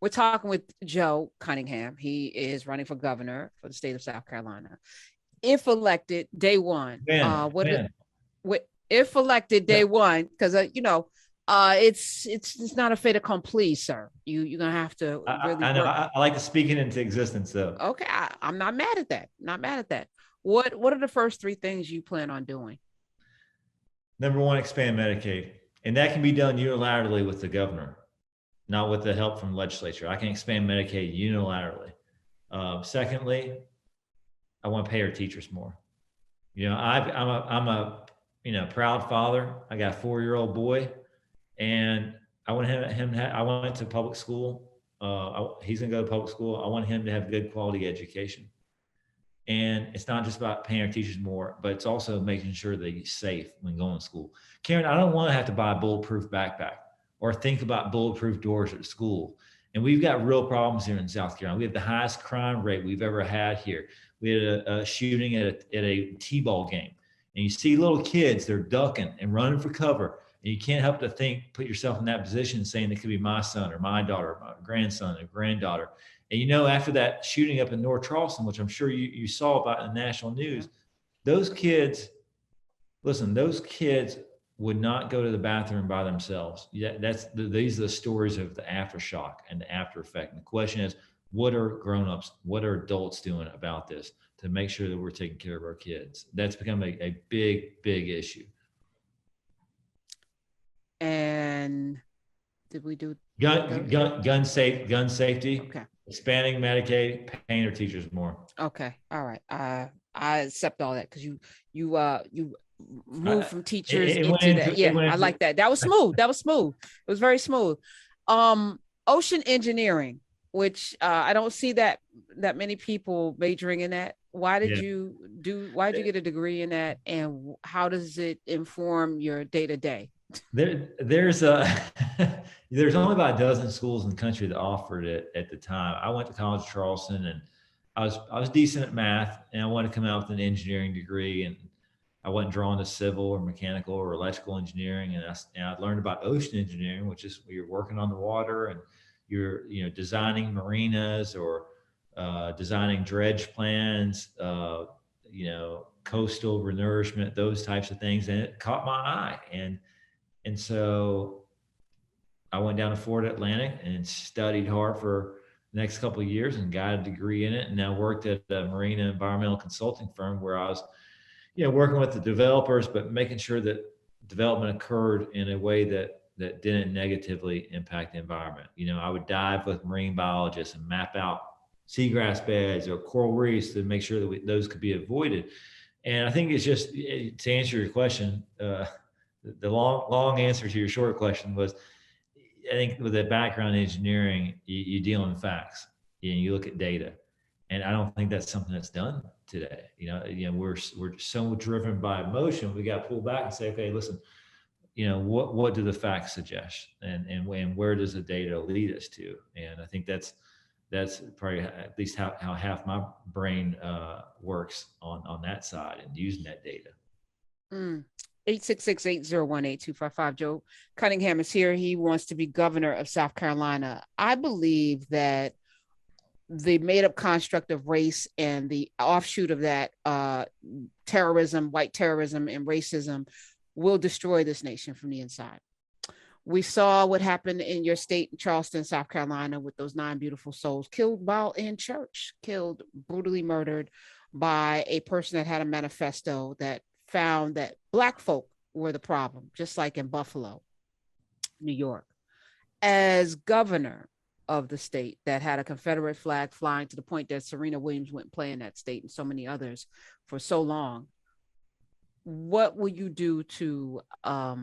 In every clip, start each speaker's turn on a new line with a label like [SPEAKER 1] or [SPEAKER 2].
[SPEAKER 1] We're talking with Joe Cunningham. He is running for governor for the state of South Carolina. If elected day one,
[SPEAKER 2] Man.
[SPEAKER 1] if elected day one, because it's not a fait accompli, sir. You're gonna have to really
[SPEAKER 2] I know.
[SPEAKER 1] work.
[SPEAKER 2] I like to speak it into existence, though.
[SPEAKER 1] Okay, I'm not mad at that. Not mad at that. What are the first three things you plan on doing?
[SPEAKER 2] Number one, expand Medicaid. And that can be done unilaterally with the governor, not with the help from the legislature. I can expand Medicaid unilaterally. Secondly, I want to pay our teachers more. I'm a proud father. I got a 4-year-old boy, and I want I went to public school. He's gonna go to public school. I want him to have good quality education. And it's not just about paying our teachers more, but it's also making sure that he's safe when going to school. Karen, I don't want to have to buy a bulletproof backpack or think about bulletproof doors at school. And we've got real problems here in South Carolina. We have the highest crime rate we've ever had here. We had a shooting at a T-ball game. And you see little kids, they're ducking and running for cover. And you can't help to put yourself in that position saying it could be my son or my daughter, or my grandson or granddaughter. And after that shooting up in North Charleston, which I'm sure you saw about in the national news, those kids would not go to the bathroom by themselves. These are the stories of the aftershock and the after effect. And the question is, what are grownups, what are adults doing about this to make sure that we're taking care of our kids? That's become a big, big issue.
[SPEAKER 1] And did we do
[SPEAKER 2] gun safety?
[SPEAKER 1] Okay.
[SPEAKER 2] Expanding Medicaid, paying our teachers more.
[SPEAKER 1] Okay. All right. I accept all that because you move from teachers into that. Yeah, I like that. That was smooth. It was very smooth. Ocean engineering, which I don't see that many people majoring in that. Why did you get a degree in that, and how does it inform your day-to-day?
[SPEAKER 2] There's only about a dozen schools in the country that offered it at the time. I went to College of Charleston, and I was decent at math, and I wanted to come out with an engineering degree, and I wasn't drawn to civil or mechanical or electrical engineering. And I learned about ocean engineering, which is where you're working on the water and you're designing marinas or designing dredge plans, coastal renourishment, those types of things. And it caught my eye. And so I went down to Florida Atlantic and studied hard for the next couple of years and got a degree in it. And now worked at a marine and environmental consulting firm where I was, working with the developers, but making sure that development occurred in a way that didn't negatively impact the environment. I would dive with marine biologists and map out seagrass beds or coral reefs to make sure that those could be avoided. And I think it's just, to answer your question, the long answer to your short question was, I think with a background in engineering, you deal in facts and you look at data. And I don't think that's something that's done today. We're so driven by emotion. We got to pull back and say, okay, listen, what do the facts suggest, and where does the data lead us to? And I think that's probably at least how half my brain works on that side and using that data.
[SPEAKER 1] 866-801-8255. Joe Cunningham is here. He wants to be governor of South Carolina. I believe that the made-up construct of race and the offshoot of that, terrorism, white terrorism, and racism will destroy this nation from the inside. We saw what happened in your state, Charleston, South Carolina, with those 9 beautiful souls killed while in church, killed, brutally murdered by a person that had a manifesto that found that Black folk were the problem, just like in Buffalo, New York. As governor of the state that had a Confederate flag flying to the point that Serena Williams went play in that state and so many others for so long, what will you do to, I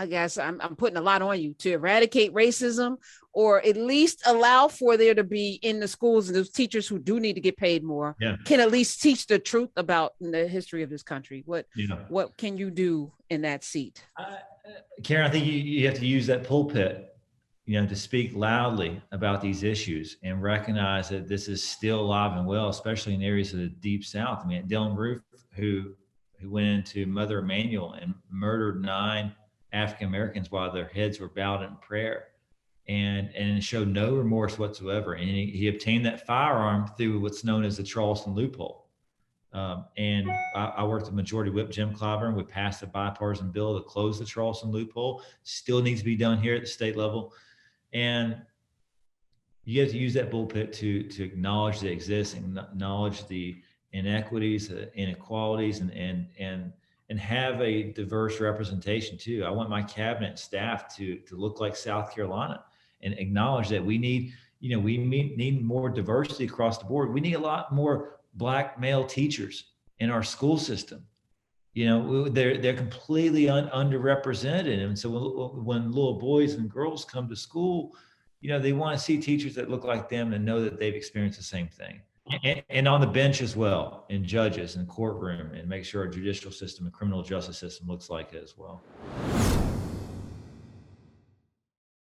[SPEAKER 1] guess I'm putting a lot on you, to eradicate racism, or at least allow for there to be in the schools, and those teachers who do need to get paid more can at least teach the truth about the history of this country? What can you do in that seat?
[SPEAKER 2] Karen, I think you have to use that pulpit, to speak loudly about these issues and recognize that this is still alive and well, especially in areas of the Deep South. I mean, Dylan Roof, who went into Mother Emanuel and murdered 9 African Americans while their heads were bowed in prayer. and showed no remorse whatsoever. And he obtained that firearm through what's known as the Charleston loophole. And I worked with Majority Whip Jim Clyburn. We passed a bipartisan bill to close the Charleston loophole. Still needs to be done here at the state level. And you have to use that bullpen to acknowledge the exists, and acknowledge the inequities, inequalities, and have a diverse representation too. I want my cabinet and staff to look like South Carolina, and acknowledge that we need, we need more diversity across the board. We need a lot more Black male teachers in our school system. They're completely underrepresented, and so when little boys and girls come to school, they want to see teachers that look like them and know that they've experienced the same thing. And on the bench as well, and judges and courtroom, and make sure our judicial system and criminal justice system looks like it as well.